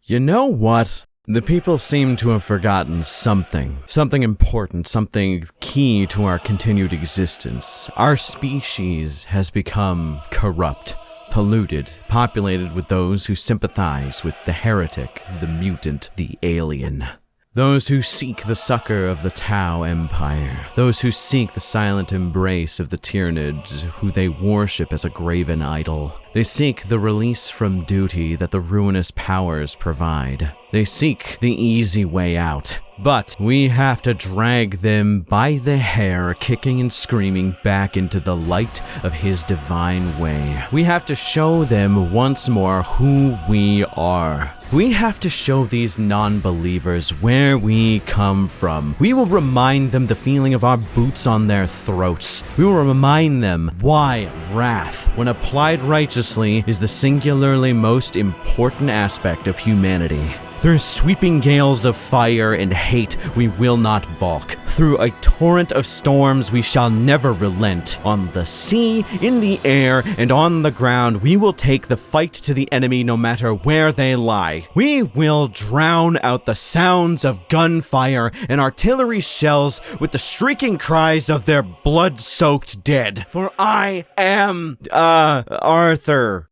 You know what? The people seem to have forgotten something important, something key to our continued existence. Our species has become corrupt, polluted, populated with those who sympathize with the heretic, the mutant, the alien. Those who seek the succor of the Tau Empire. Those who seek the silent embrace of the Tyranid, who they worship as a graven idol. They seek the release from duty that the ruinous powers provide. They seek the easy way out. But we have to drag them by the hair, kicking and screaming back into the light of his divine way. We have to show them once more who we are. We have to show these non-believers where we come from. We will remind them the feeling of our boots on their throats. We will remind them why wrath, when applied righteously, is the singularly most important aspect of humanity. Through sweeping gales of fire and hate, we will not balk. Through a torrent of storms, we shall never relent. On the sea, in the air, and on the ground, we will take the fight to the enemy no matter where they lie. We will drown out the sounds of gunfire and artillery shells with the shrieking cries of their blood-soaked dead. For I am, Arthur.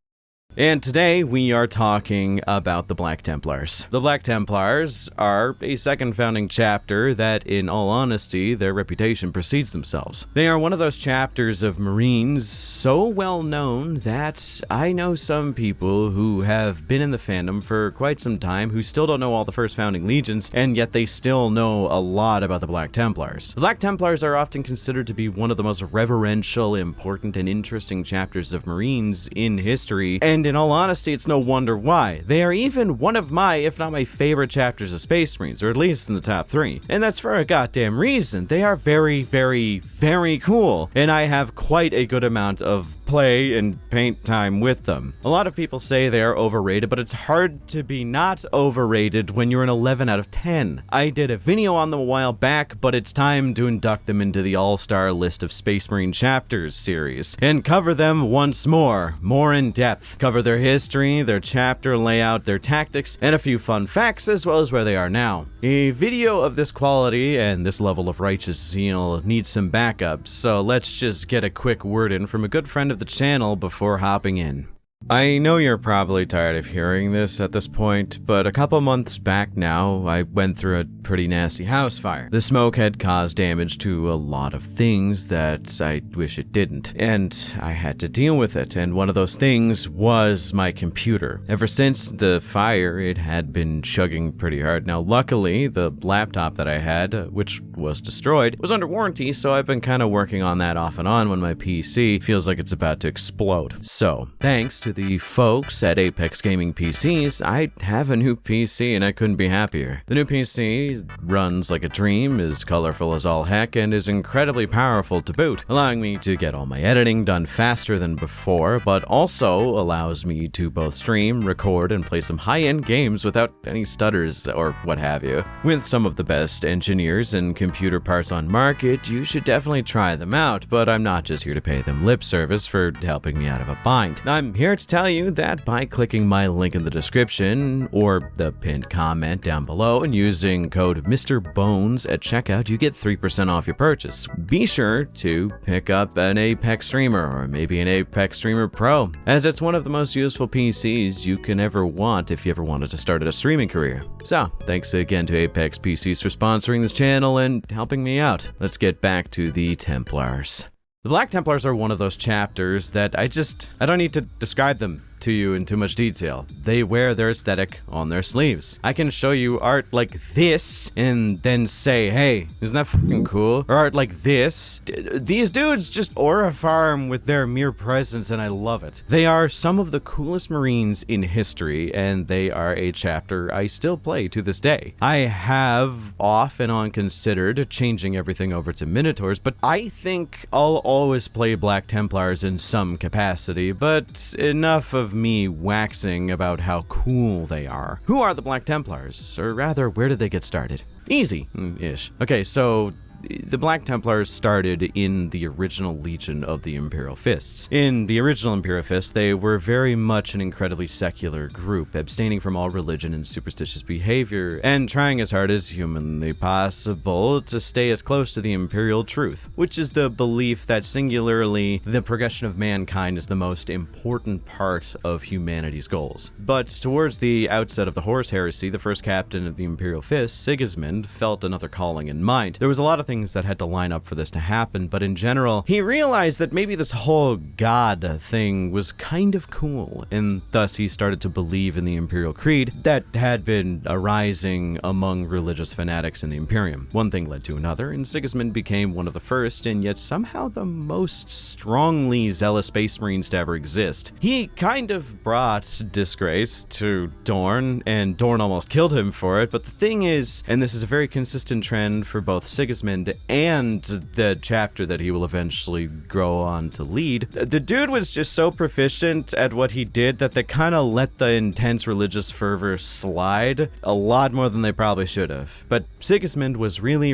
And today we are talking about the Black Templars. The Black Templars are a second founding chapter that, in all honesty, their reputation precedes themselves. They are one of those chapters of Marines so well known that I know some people who have been in the fandom for quite some time who still don't know all the first founding legions, and yet they still know a lot about the Black Templars. The Black Templars are often considered to be one of the most reverential, important, and interesting chapters of Marines in history, and in all honesty, it's no wonder why. They are even one of my, if not my favorite chapters of Space Marines, or at least in the top 3. And that's for a goddamn reason. They are very, very, very cool. And I have quite a good amount of play and paint time with them. A lot of people say they are overrated, but it's hard to be not overrated when you're an 11 out of 10. I did a video on them a while back, but it's time to induct them into the all-star list of Space Marine chapters series and cover them once more in depth. Cover their history, their chapter layout, their tactics, and a few fun facts, as well as where they are now. A video of this quality and this level of righteous zeal needs some backup, so let's just get a quick word in from a good friend of the channel before hopping in. I know you're probably tired of hearing this at this point, but a couple months back now, I went through a pretty nasty house fire. The smoke had caused damage to a lot of things that I wish it didn't, and I had to deal with it, and one of those things was my computer. Ever since the fire, it had been chugging pretty hard. Now, luckily, the laptop that I had, which was destroyed, was under warranty, so I've been kind of working on that off and on when my PC feels like it's about to explode. So, thanks to the folks at Apex Gaming PCs, I have a new PC and I couldn't be happier. The new PC runs like a dream, is colorful as all heck, and is incredibly powerful to boot, allowing me to get all my editing done faster than before, but also allows me to both stream, record, and play some high-end games without any stutters or what have you. With some of the best engineers and computer parts on market, you should definitely try them out, but I'm not just here to pay them lip service for helping me out of a bind. I'm here to tell you that by clicking my link in the description or the pinned comment down below and using code Mr. Bones at checkout, you get 3% off your purchase. Be sure to pick up an Apex Streamer or maybe an Apex Streamer Pro, as it's one of the most useful PCs you can ever want if you ever wanted to start a streaming career. So, thanks again to Apex PCs for sponsoring this channel and helping me out. Let's get back to the Templars. The Black Templars are one of those chapters that I don't need to describe them to you in too much detail. They wear their aesthetic on their sleeves. I can show you art like this and then say, hey, isn't that fucking cool? Or art like this. These dudes just aura farm with their mere presence and I love it. They are some of the coolest Marines in history and they are a chapter I still play to this day. I have off and on considered changing everything over to Minotaurs, but I think I'll always play Black Templars in some capacity, but enough of me waxing about how cool they are. Who are the Black Templars? Or rather, where did they get started? Easy-ish. Okay, so the Black Templars started in the original Legion of the Imperial Fists. In the original Imperial Fists, they were very much an incredibly secular group, abstaining from all religion and superstitious behavior, and trying as hard as humanly possible to stay as close to the Imperial truth, which is the belief that singularly the progression of mankind is the most important part of humanity's goals. But towards the outset of the Horus Heresy, the first captain of the Imperial Fist, Sigismund, felt another calling in mind. There was a lot of things that had to line up for this to happen, but in general, he realized that maybe this whole god thing was kind of cool, and thus he started to believe in the Imperial Creed that had been arising among religious fanatics in the Imperium. One thing led to another, and Sigismund became one of the first, and yet somehow the most strongly zealous Space Marines to ever exist. He kind of brought disgrace to Dorn, and Dorn almost killed him for it, but the thing is, and this is a very consistent trend for both Sigismund and the chapter that he will eventually grow on to lead, the dude was just so proficient at what he did that they kind of let the intense religious fervor slide a lot more than they probably should have. But Sigismund was really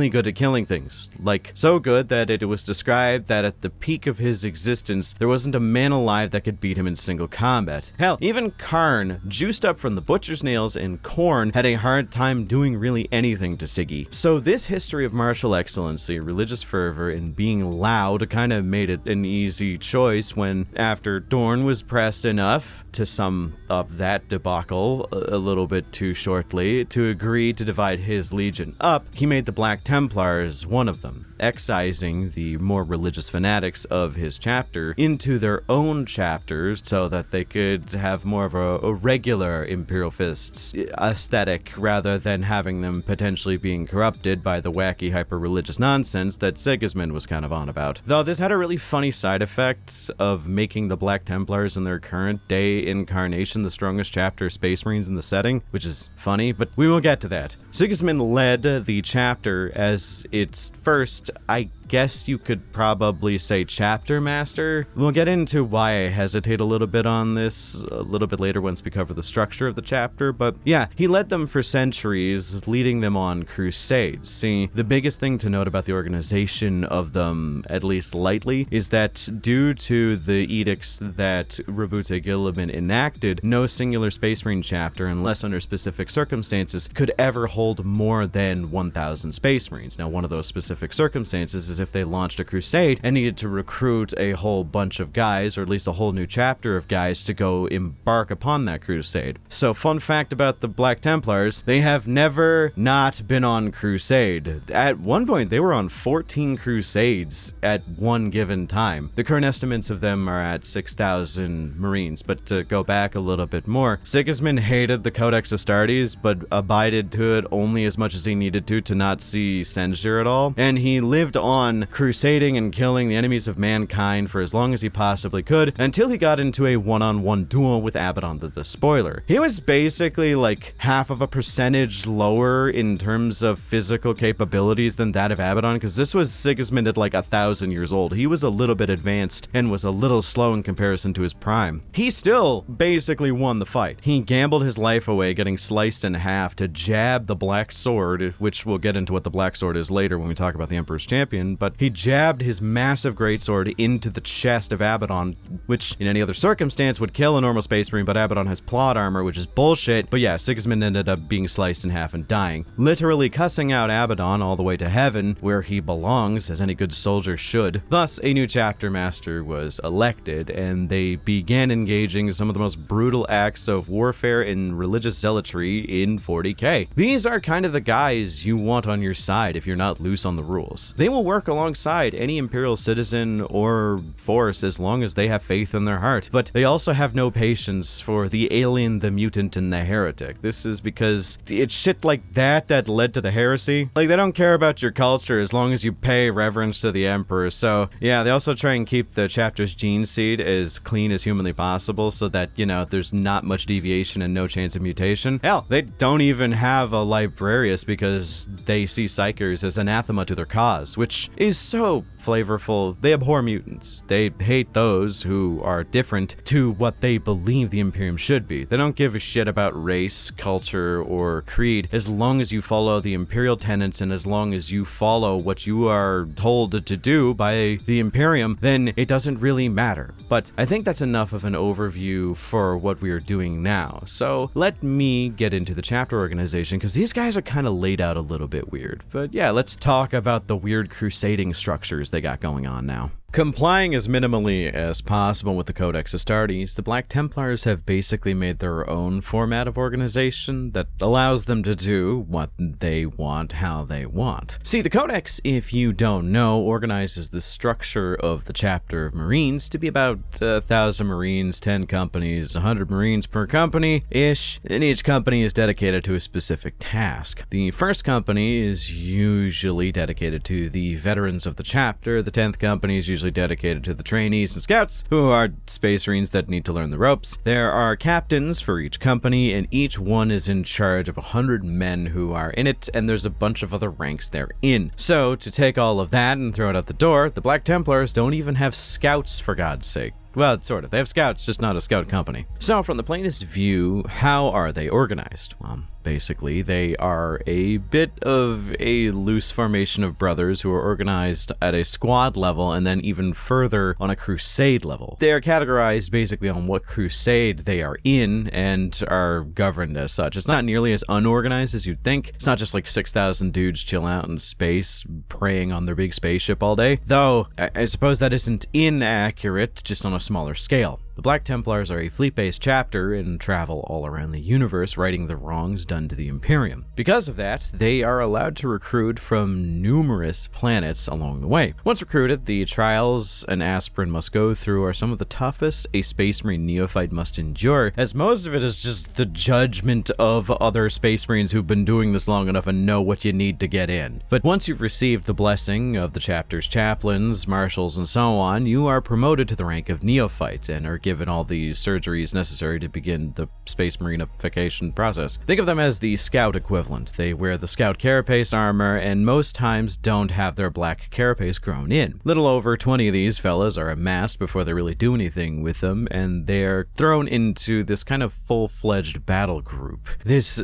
good at killing things. Like, so good that it was described that at the peak of his existence, there wasn't a man alive that could beat him in single combat. Hell, even Karn, juiced up from the butcher's nails and Khorne, had a hard time doing really anything to Siggy. So this history of martial excellency, religious fervor, and being loud kind of made it an easy choice when, after Dorn was pressed enough, to sum up that debacle a little bit too shortly, to agree to divide his legion up, he made the Black Templars one of them, excising the more religious fanatics of his chapter into their own chapters so that they could have more of a regular Imperial Fists aesthetic rather than having them potentially being corrupted by the wacky hyper-religious nonsense that Sigismund was kind of on about. Though this had a really funny side effect of making the Black Templars in their current day incarnation the strongest chapter of Space Marines in the setting, which is funny, but we will get to that. Sigismund led the chapter as its first, I guess you could probably say, chapter master. We'll get into why I hesitate a little bit on this a little bit later once we cover the structure of the chapter, but yeah, he led them for centuries, leading them on crusades. See, the biggest thing to note about the organization of them, at least lightly, is that due to the edicts that Rabute Gilliman enacted, no singular Space Marine chapter, unless under specific circumstances, could ever hold more than 1,000 Space Marines. Now, one of those specific circumstances is if they launched a crusade and needed to recruit a whole bunch of guys, or at least a whole new chapter of guys, to go embark upon that crusade. So, fun fact about the Black Templars, they have never not been on crusade. At one point, they were on 14 crusades at one given time. The current estimates of them are at 6,000 Marines, but to go back a little bit more, Sigismund hated the Codex Astartes, but abided to it only as much as he needed to not see censure at all, and he lived on crusading and killing the enemies of mankind for as long as he possibly could, until he got into a one-on-one duel with Abaddon the Despoiler. He was basically like half of a percentage lower in terms of physical capabilities than that of Abaddon, because this was Sigismund at like 1,000 years old. He was a little bit advanced and was a little slow in comparison to his prime. He still basically won the fight. He gambled his life away, getting sliced in half to jab the Black Sword, which we'll get into what the Black Sword is later when we talk about the Emperor's Champion, but he jabbed his massive greatsword into the chest of Abaddon, which in any other circumstance would kill a normal Space Marine, but Abaddon has plot armor, which is bullshit. But yeah, Sigismund ended up being sliced in half and dying, literally cussing out Abaddon all the way to heaven, where he belongs, as any good soldier should. Thus, a new chapter master was elected, and they began engaging some of the most brutal acts of warfare and religious zealotry in 40k. These are kind of the guys you want on your side if you're not loose on the rules. They will work alongside any Imperial citizen or force as long as they have faith in their heart, but they also have no patience for the alien, the mutant, and the heretic. This is because it's shit like that that led to the heresy. Like, they don't care about your culture as long as you pay reverence to the Emperor. So yeah, they also try and keep the chapter's gene seed as clean as humanly possible so that, you know, there's not much deviation and no chance of mutation. Hell, they don't even have a librarius because they see psychers as anathema to their cause, which is so flavorful. They abhor mutants. They hate those who are different to what they believe the Imperium should be. They don't give a shit about race, culture, or creed as long as you follow the Imperial tenets and as long as you follow what you are told to do by the Imperium, then it doesn't really matter. But I think that's enough of an overview for what we are doing now. So let me get into the chapter organization, because these guys are kind of laid out a little bit weird. But yeah, let's talk about the weird crusading structures they got going on now. Complying as minimally as possible with the Codex Astartes, the Black Templars have basically made their own format of organization that allows them to do what they want, how they want. See, the Codex, if you don't know, organizes the structure of the chapter of Marines to be about 1,000 Marines, 10 companies, 100 Marines per company-ish, and each company is dedicated to a specific task. The first company is usually dedicated to the veterans of the chapter, the 10th company is usually dedicated to the trainees and scouts, who are space marines that need to learn the ropes. There are captains for each company, and each one is in charge of 100 men who are in it, and there's a bunch of other ranks they're in. So, to take all of that and throw it out the door, the Black Templars don't even have scouts, for God's sake. Well, sort of. They have scouts, just not a scout company. So, from the plainest view, how are they organized? Well, basically, they are a bit of a loose formation of brothers who are organized at a squad level and then even further on a crusade level. They are categorized basically on what crusade they are in and are governed as such. It's not nearly as unorganized as you'd think. It's not just like 6,000 dudes chilling out in space, preying on their big spaceship all day. Though, I suppose that isn't inaccurate, just on a smaller scale. The Black Templars are a fleet-based chapter and travel all around the universe righting the wrongs done to the Imperium. Because of that, they are allowed to recruit from numerous planets along the way. Once recruited, the trials an aspirant must go through are some of the toughest a Space Marine neophyte must endure, as most of it is just the judgment of other Space Marines who've been doing this long enough and know what you need to get in. But once you've received the blessing of the chapter's chaplains, marshals, and so on, you are promoted to the rank of neophyte and are given all the surgeries necessary to begin the Space Marinification process. Think of them as the Scout equivalent. They wear the Scout carapace armor and most times don't have their black carapace grown in. Little over 20 of these fellas are amassed before they really do anything with them, and they're thrown into this kind of full-fledged battle group. This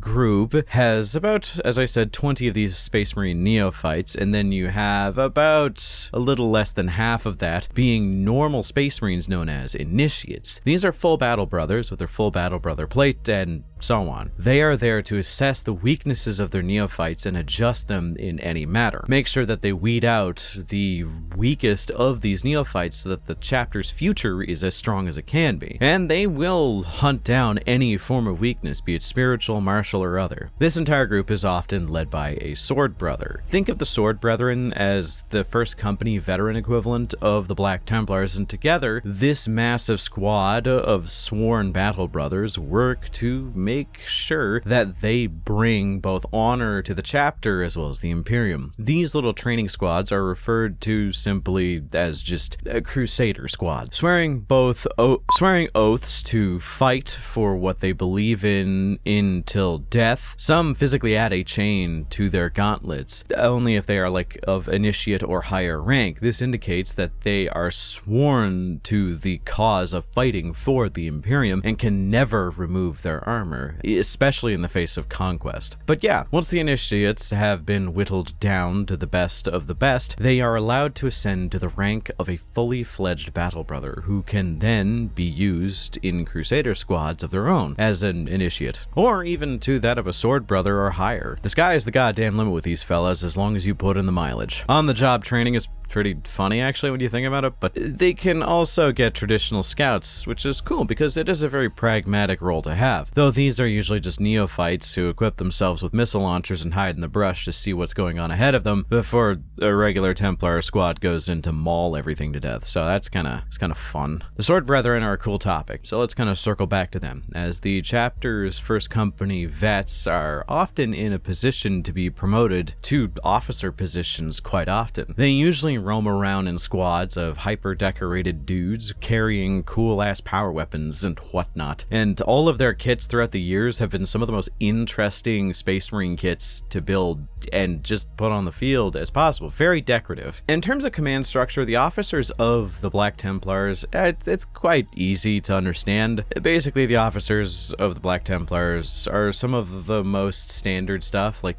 group has about, as I said, 20 of these Space Marine neophytes, and then you have about a little less than half of that being normal Space Marines known as initiates. These are full battle brothers with their full battle brother plate and so on. They are there to assess the weaknesses of their neophytes and adjust them in any matter. Make sure that they weed out the weakest of these neophytes so that the chapter's future is as strong as it can be. And they will hunt down any form of weakness, be it spiritual, martial, or other. This entire group is often led by a sword brother. Think of the sword brethren as the first company veteran equivalent of the Black Templars, and together, this massive squad of sworn battle brothers work to make sure that they bring both honor to the chapter as well as the Imperium. These little training squads are referred to simply as just a crusader squad, swearing oaths to fight for what they believe in until death. Some physically add a chain to their gauntlets, only if they are like of initiate or higher rank. This indicates that they are sworn to the cause of fighting for the Imperium and can never remove their armor, especially in the face of conquest. But yeah, once the initiates have been whittled down to the best of the best, they are allowed to ascend to the rank of a fully fledged battle brother who can then be used in crusader squads of their own as an initiate, or even to that of a sword brother or higher. The sky is the goddamn limit with these fellas as long as you put in the mileage. On the job training is pretty funny actually when you think about it, but they can also get traditional scouts, which is cool because it is a very pragmatic role to have, though these are usually just neophytes who equip themselves with missile launchers and hide in the brush to see what's going on ahead of them before a regular Templar squad goes in to maul everything to death. So it's kind of fun. The Sword Brethren are a cool topic, so let's kind of circle back to them, as the chapter's first company vets are often in a position to be promoted to officer positions quite often. They usually usually roam around in squads of hyper-decorated dudes carrying cool-ass power weapons and whatnot. And all of their kits throughout the years have been some of the most interesting Space Marine kits to build and just put on the field as possible. Very decorative. In terms of command structure, the officers of the Black Templars, it's quite easy to understand. Basically, the officers of the Black Templars are some of the most standard stuff, like,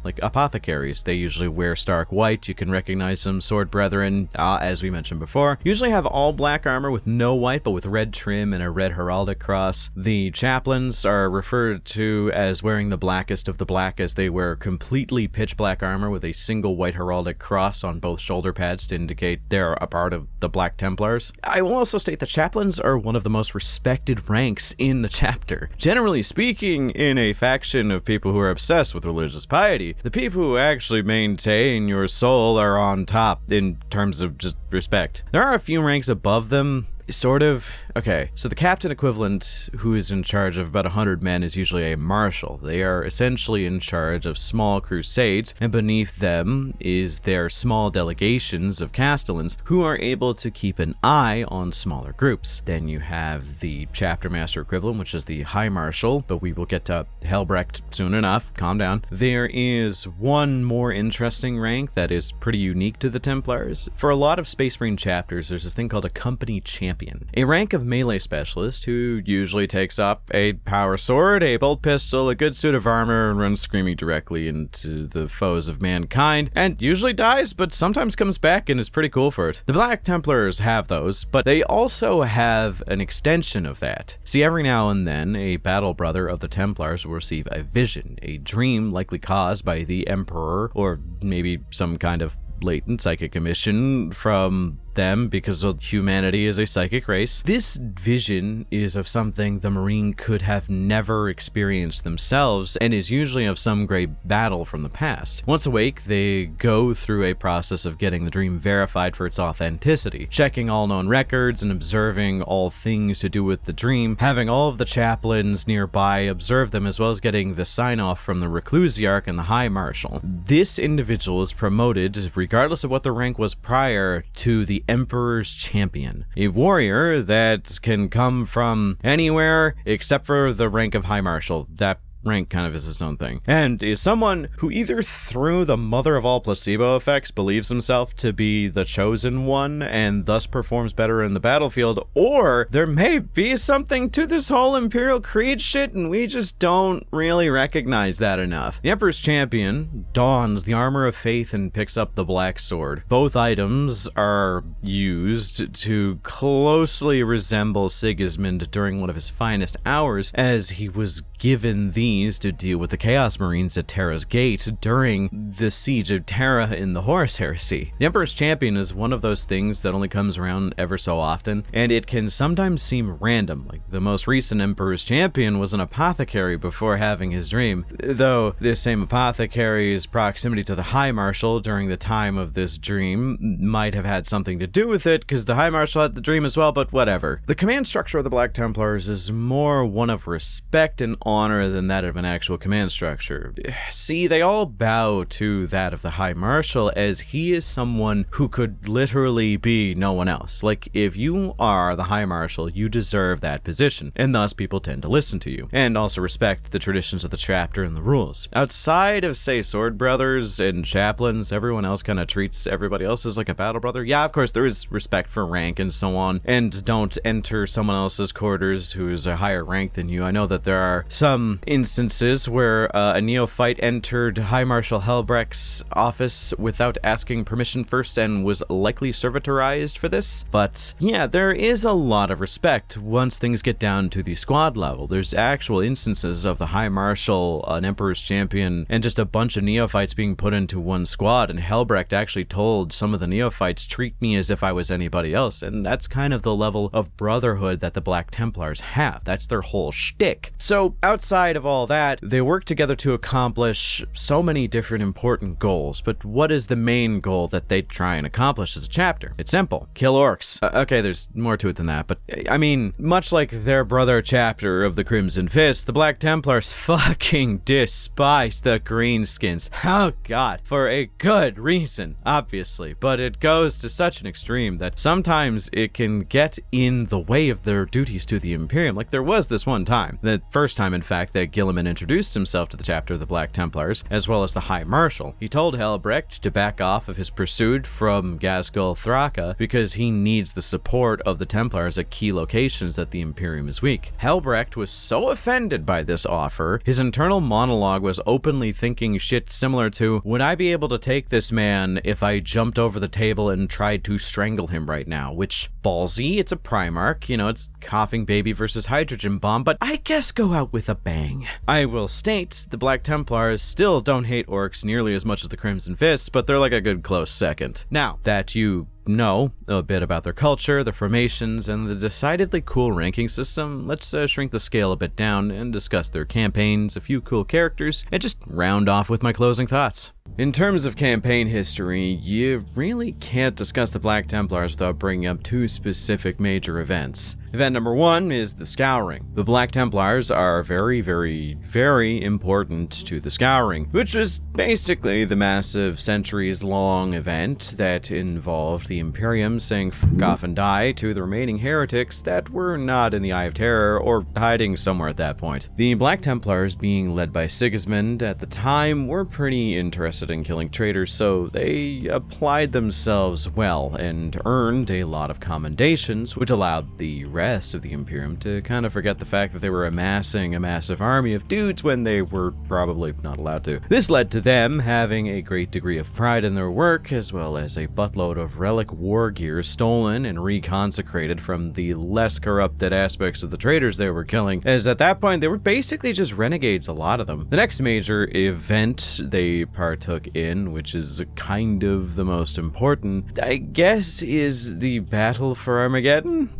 like apothecaries. They usually wear stark white. You can recognize them. Sword Brethren, as we mentioned before, usually have all black armor with no white, but with red trim and a red heraldic cross. The chaplains are referred to as wearing the blackest of the black, as they wear completely pitch black armor with a single white heraldic cross on both shoulder pads to indicate they're a part of the Black Templars. I will also state that chaplains are one of the most respected ranks in the chapter. Generally speaking, in a faction of people who are obsessed with religious piety, the people who actually maintain your soul are on top in terms of just respect. There are a few ranks above them, sort of. Okay, so the captain equivalent, who is in charge of about 100 men, is usually a marshal. They are essentially in charge of small crusades, and beneath them is their small delegations of castellans who are able to keep an eye on smaller groups. Then you have the chapter master equivalent, which is the high marshal, but we will get to Helbrecht soon enough. Calm down. There is one more interesting rank that is pretty unique to the Templars. For a lot of Space Marine chapters, there's this thing called a company champion, a rank of melee specialist who usually takes up a power sword, a bolt pistol, a good suit of armor, and runs screaming directly into the foes of mankind, and usually dies, but sometimes comes back and is pretty cool for it. The Black Templars have those, but they also have an extension of that. See, every now and then, a battle brother of the Templars will receive a vision, a dream likely caused by the Emperor, or maybe some kind of latent psychic emission from them, because humanity is a psychic race. This vision is of something the Marine could have never experienced themselves, and is usually of some great battle from the past. Once awake, they go through a process of getting the dream verified for its authenticity, checking all known records and observing all things to do with the dream, having all of the chaplains nearby observe them, as well as getting the sign-off from the Reclusiarch and the High Marshal. This individual is promoted, regardless of what the rank was prior, to the Emperor's Champion, a warrior that can come from anywhere except for the rank of High Marshal. That rank kind of is its own thing, and is someone who either through the mother of all placebo effects believes himself to be the chosen one and thus performs better in the battlefield, or there may be something to this whole Imperial Creed shit and we just don't really recognize that enough. The Emperor's Champion dons the armor of faith and picks up the black sword. Both items are used to closely resemble Sigismund during one of his finest hours, as he was given these to deal with the Chaos Marines at Terra's Gate during the Siege of Terra in the Horus Heresy. The Emperor's Champion is one of those things that only comes around ever so often, and it can sometimes seem random. Like the most recent Emperor's Champion was an apothecary before having his dream, though this same apothecary's proximity to the High Marshal during the time of this dream might have had something to do with it, because the High Marshal had the dream as well, but whatever. The command structure of the Black Templars is more one of respect and honor than that of an actual command structure. See, they all bow to that of the High Marshal, as he is someone who could literally be no one else. Like, if you are the High Marshal, you deserve that position, and thus people tend to listen to you, and also respect the traditions of the chapter and the rules. Outside of, say, Sword Brothers and Chaplains, everyone else kind of treats everybody else as like a battle brother. Yeah, of course, there is respect for rank and so on, and don't enter someone else's quarters who is a higher rank than you. I know that there are some instances where a neophyte entered High Marshal Helbrecht's office without asking permission first and was likely servitorized for this, but yeah, there is a lot of respect once things get down to the squad level. There's actual instances of the High Marshal, an Emperor's Champion, and just a bunch of neophytes being put into one squad, and Helbrecht actually told some of the neophytes, treat me as if I was anybody else, and that's kind of the level of brotherhood that the Black Templars have. That's their whole shtick. So outside of all all that, they work together to accomplish so many different important goals. But what is the main goal that they try and accomplish as a chapter? It's simple. Kill orcs. Okay, there's more to it than that, but I mean, much like their brother chapter of the Crimson Fist, the Black Templars fucking despise the greenskins. Oh god, for a good reason, obviously, but it goes to such an extreme that sometimes it can get in the way of their duties to the Imperium. Like there was this one time, the first time in fact that Gilliman introduced himself to the chapter of the Black Templars, as well as the High Marshal. He told Helbrecht to back off of his pursuit from Ghazghkull Thraka because he needs the support of the Templars at key locations that the Imperium is weak. Helbrecht was so offended by this offer, his internal monologue was openly thinking shit similar to, would I be able to take this man if I jumped over the table and tried to strangle him right now? Which, ballsy, it's a Primarch, you know, it's coughing baby versus hydrogen bomb, but I guess go out with a bang. I will state, the Black Templars still don't hate orcs nearly as much as the Crimson Fists, but they're like a good close second. Now, that you know a bit about their culture, their formations, and the decidedly cool ranking system, let's shrink the scale a bit down and discuss their campaigns, a few cool characters, and just round off with my closing thoughts. In terms of campaign history, you really can't discuss the Black Templars without bringing up two specific major events. Event number one is the Scouring. The Black Templars are very, very, very important to the Scouring, which was basically the massive centuries-long event that involved the Imperium saying fuck off and die to the remaining heretics that were not in the Eye of Terror or hiding somewhere at that point. The Black Templars, being led by Sigismund at the time, were pretty interested in killing traitors, so they applied themselves well and earned a lot of commendations, which allowed the rest of the Imperium to kind of forget the fact that they were amassing a massive army of dudes when they were probably not allowed to. This led to them having a great degree of pride in their work, as well as a buttload of relic war gear stolen and reconsecrated from the less corrupted aspects of the traitors they were killing, as at that point they were basically just renegades, a lot of them. The next major event they partook in, which is kind of the most important, I guess, is the Battle for Armageddon?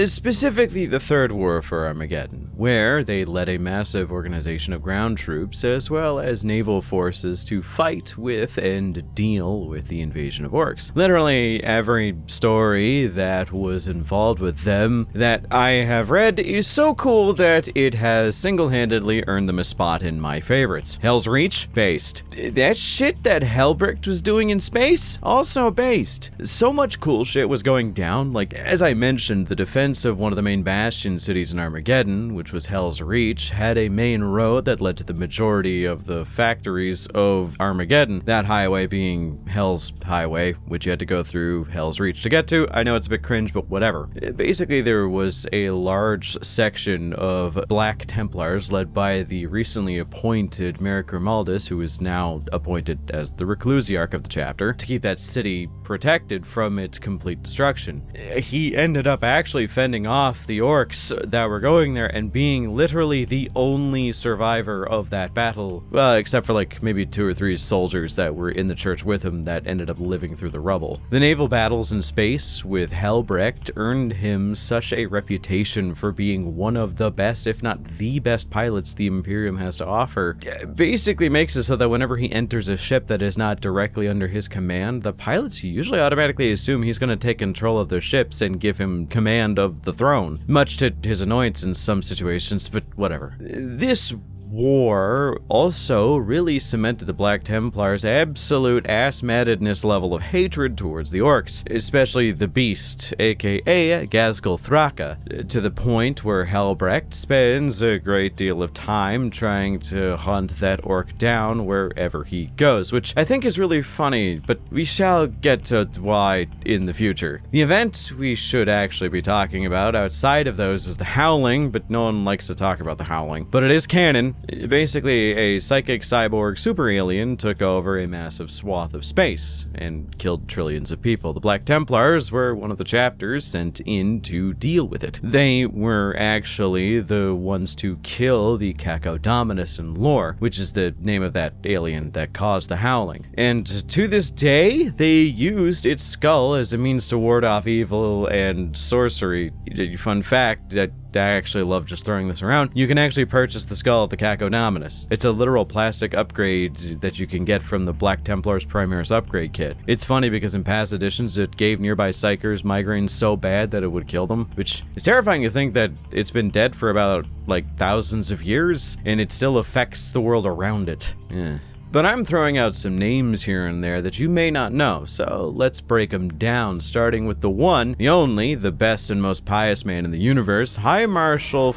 Specifically the Third War for Armageddon, where they led a massive organization of ground troops as well as naval forces to fight with and deal with the invasion of orcs. Literally every story that was involved with them that I have read is so cool that it has single-handedly earned them a spot in my favorites. Hell's Reach? Based. That shit that Helbrecht was doing in space? Also based. So much cool shit was going down, like as I mentioned, the defense of one of the main bastion cities in Armageddon, which was Hell's Reach, had a main road that led to the majority of the factories of Armageddon, that highway being Hell's Highway, which you had to go through Hell's Reach to get to. I know it's a bit cringe, but whatever. Basically, there was a large section of Black Templars led by the recently appointed Merrick Grimaldus, who is now appointed as the Reclusiarch of the chapter, to keep that city protected from its complete destruction. He ended up actually fending off the orcs that were going there and being literally the only survivor of that battle, well, except for like maybe 2 or 3 soldiers that were in the church with him that ended up living through the rubble. The naval battles in space with Helbrecht earned him such a reputation for being one of the best, if not the best pilots the Imperium has to offer. Basically makes it so that whenever he enters a ship that is not directly under his command, the pilots usually automatically assume he's going to take control of their ships and give him command of the throne, much to his annoyance in some situations, but whatever. This war also really cemented the Black Templars' absolute ass-mattedness level of hatred towards the orcs, especially the Beast, aka Ghazghkull Thraka, to the point where Helbrecht spends a great deal of time trying to hunt that orc down wherever he goes, which I think is really funny, but we shall get to why in the future. The event we should actually be talking about outside of those is the Howling, but no one likes to talk about the Howling. But it is canon. Basically, a psychic cyborg super alien took over a massive swath of space and killed trillions of people. The Black Templars were one of the chapters sent in to deal with it. They were actually the ones to kill the Cacoddominus in lore, which is the name of that alien that caused the Howling. And to this day, they used its skull as a means to ward off evil and sorcery. Fun fact, that I actually love just throwing this around, you can actually purchase the skull of the Cacodominus. It's a literal plastic upgrade that you can get from the Black Templars Primaris upgrade kit. It's funny because in past editions it gave nearby psychers migraines so bad that it would kill them, which is terrifying to think that it's been dead for about like thousands of years and it still affects the world around it. But I'm throwing out some names here and there that you may not know, so let's break them down, starting with the one, the only, the best and most pious man in the universe, High Marshal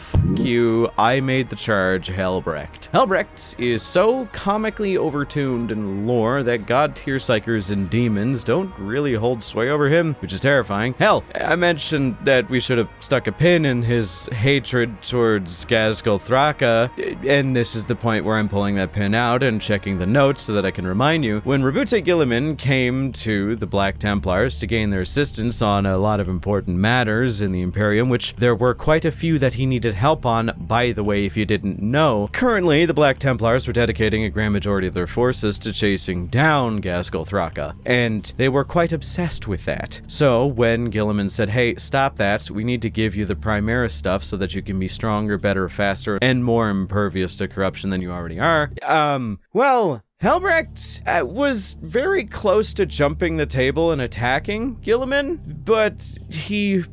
I made the charge, Helbrecht. Helbrecht is so comically overtuned in lore that god-tier psychers and demons don't really hold sway over him, which is terrifying. Hell, I mentioned that we should have stuck a pin in his hatred towards Ghazghkull Thraka, and this is the point where I'm pulling that pin out and checking the notes so that I can remind you. When Rabute Guilliman came to the Black Templars to gain their assistance on a lot of important matters in the Imperium, which there were quite a few that he needed help on, by the way, if you didn't know. Currently, the Black Templars were dedicating a grand majority of their forces to chasing down Ghazghkull Thraka, and they were quite obsessed with that. So when Guilliman said, hey, stop that, we need to give you the Primaris stuff so that you can be stronger, better, faster, and more impervious to corruption than you already are, well, Helbrecht was very close to jumping the table and attacking Guilliman, but he,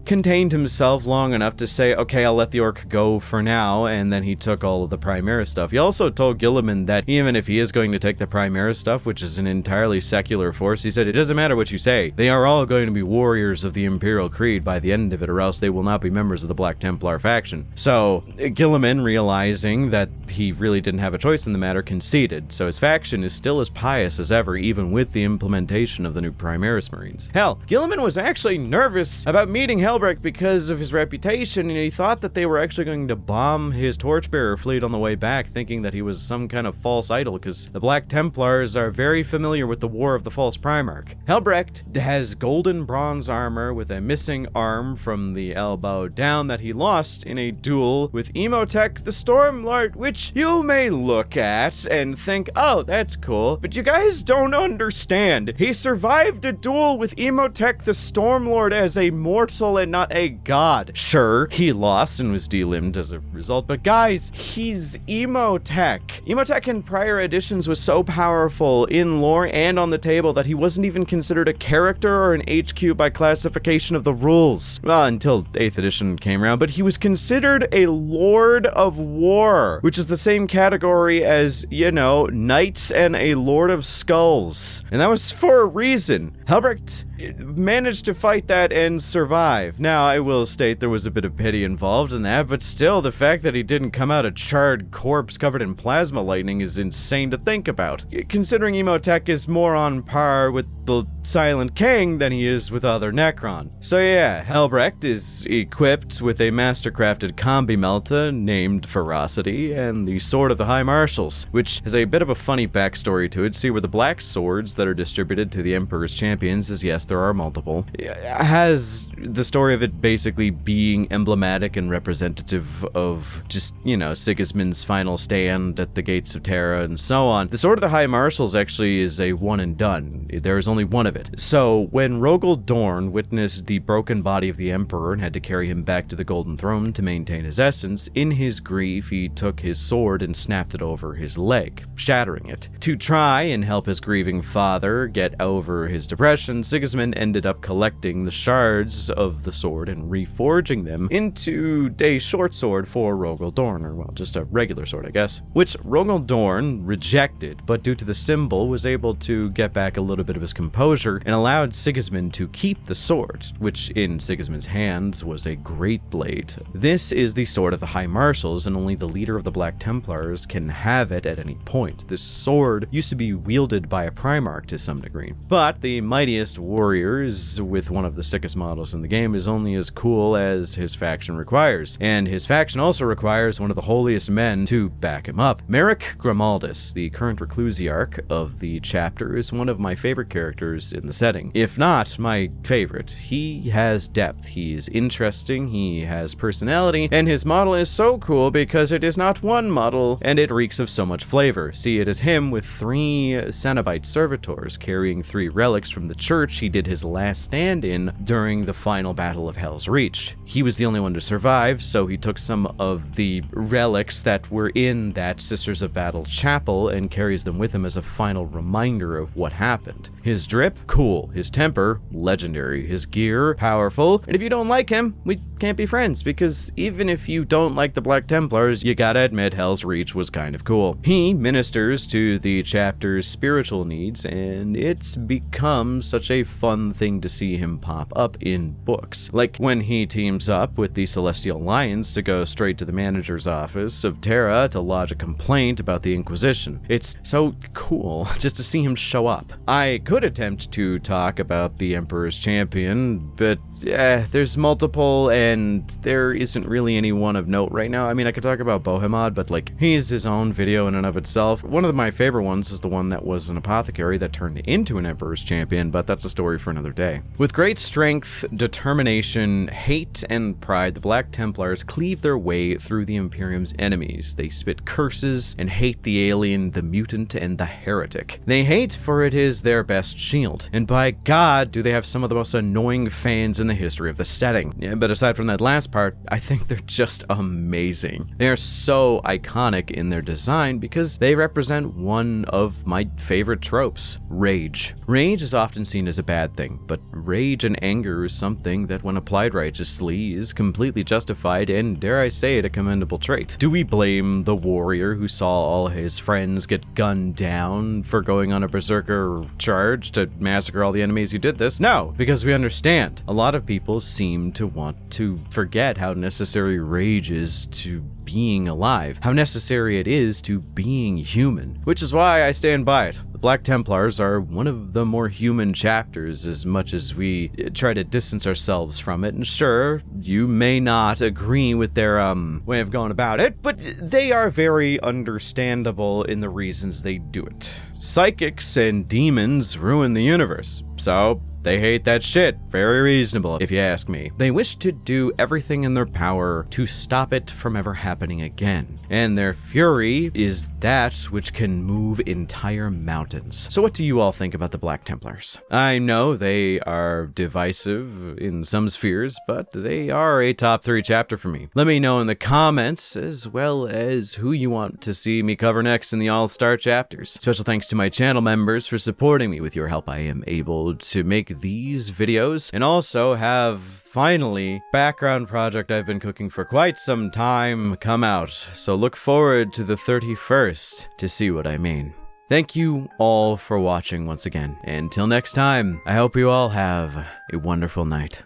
contained himself long enough to say, okay, I'll let the orc go for now, and then he took all of the Primaris stuff. He also told Guilliman that even if he is going to take the Primaris stuff, which is an entirely secular force, he said, it doesn't matter what you say, they are all going to be warriors of the Imperial Creed by the end of it, or else they will not be members of the Black Templar faction. So, Guilliman, realizing that he really didn't have a choice in the matter, conceded. So his faction is still as pious as ever, even with the implementation of the new Primaris Marines. Hell, Guilliman was actually nervous about meeting Helbrecht because of his reputation, and he thought that they were actually going to bomb his Torchbearer fleet on the way back, thinking that he was some kind of false idol, because the Black Templars are very familiar with the War of the False Primarch. Helbrecht has golden bronze armor with a missing arm from the elbow down that he lost in a duel with Emotech the Stormlord, which you may look at and think, oh, that's cool, but you guys don't understand. He survived a duel with Emotech the Stormlord as a mortal and not a god. Sure, he lost and was delimbed as a result, but guys, he's Emotech. Emotech in prior editions was so powerful in lore and on the table that he wasn't even considered a character or an HQ by classification of the rules. Well, until 8th edition came around, but he was considered a Lord of War, which is the same category as, Knights and a Lord of Skulls. And that was for a reason. Helbrecht managed to fight that and survive. Now, I will state there was a bit of pity involved in that, but still, the fact that he didn't come out a charred corpse covered in plasma lightning is insane to think about, considering Emotech is more on par with the Silent King than he is with other Necron. So yeah, Helbrecht is equipped with a mastercrafted combi melta named Ferocity and the Sword of the High Marshals, which has a bit of a funny backstory to it. See, where the black swords that are distributed to the Emperor's champions, is yes, there are multiple, has the story of it basically being emblematic and representative of just, Sigismund's final stand at the gates of Terra and so on. The Sword of the High Marshals actually is a one and done. There is only one of it. So when Rogel Dorn witnessed the broken body of the Emperor and had to carry him back to the Golden Throne to maintain his essence, in his grief he took his sword and snapped it over his leg, shattering it. To try and help his grieving father get over his depression, Sigismund ended up collecting the shards of the sword and reforging them into a short sword for Rogel Dorn, or well, just a regular sword, I guess, which Rogel Dorn rejected, but due to the symbol was able to get back a little bit of his composure and allowed Sigismund to keep the sword, which in Sigismund's hands was a great blade. This is the Sword of the High Marshals, and only the leader of the Black Templars can have it at any point. This sword used to be wielded by a Primarch to some degree, but the mightiest warriors with one of the sickest models in the game is only as cool as his faction requires, and his faction also requires one of the holiest men to back him up. Merrick Grimaldus, the current Reclusiarch of the chapter, is one of my favorite characters in the setting, if not my favorite. He has depth, he's interesting, he has personality, and his model is so cool because it is not one model and it reeks of so much flavor. See, it is him with 3 Cenobite servitors carrying 3 relics from the church he did making his last stand-in during the final battle of Hell's Reach. He was the only one to survive, so he took some of the relics that were in that Sisters of Battle chapel and carries them with him as a final reminder of what happened. His drip? Cool. His temper? Legendary. His gear? Powerful. And if you don't like him, we can't be friends, because even if you don't like the Black Templars, you gotta admit Hell's Reach was kind of cool. He ministers to the chapter's spiritual needs, and it's become such a fun thing to see him pop up in books. Like when he teams up with the Celestial Lions to go straight to the manager's office of Terra to lodge a complaint about the Inquisition. It's so cool just to see him show up. I could attempt to talk about the Emperor's Champion, but there's multiple and there isn't really anyone of note right now. I mean, I could talk about Bohemond, but like, he's his own video in and of itself. One of my favorite ones is the one that was an apothecary that turned into an Emperor's Champion, but that's a story for another day. With great strength, determination, hate, and pride, the Black Templars cleave their way through the Imperium's enemies. They spit curses and hate the alien, the mutant, and the heretic. They hate for it is their best shield, and by God, do they have some of the most annoying fans in the history of the setting. Yeah, but aside from that last part, I think they're just amazing. They are so iconic in their design because they represent one of my favorite tropes, rage. Rage is often seen as a bad thing, but rage and anger is something that when applied righteously is completely justified and, dare I say it, a commendable trait. Do we blame the warrior who saw all his friends get gunned down for going on a berserker charge to massacre all the enemies who did this? No, because we understand. A lot of people seem to want to forget how necessary rage is to being alive, how necessary it is to being human, which is why I stand by it. The Black Templars are one of the more human chapters as much as we try to distance ourselves from it, and sure, you may not agree with their way of going about it, but they are very understandable in the reasons they do it. Psychics and demons ruin the universe, so they hate that shit. Very reasonable, if you ask me. They wish to do everything in their power to stop it from ever happening again. And their fury is that which can move entire mountains. So what do you all think about the Black Templars? I know they are divisive in some spheres, but they are a top 3 chapter for me. Let me know in the comments, as well as who you want to see me cover next in the All-Star chapters. Special thanks to my channel members for supporting me. With your help, I am able to make these videos and also have finally background project I've been cooking for quite some time come out. So look forward to the 31st to see what I mean. Thank you all for watching once again. Until next time, I hope you all have a wonderful night.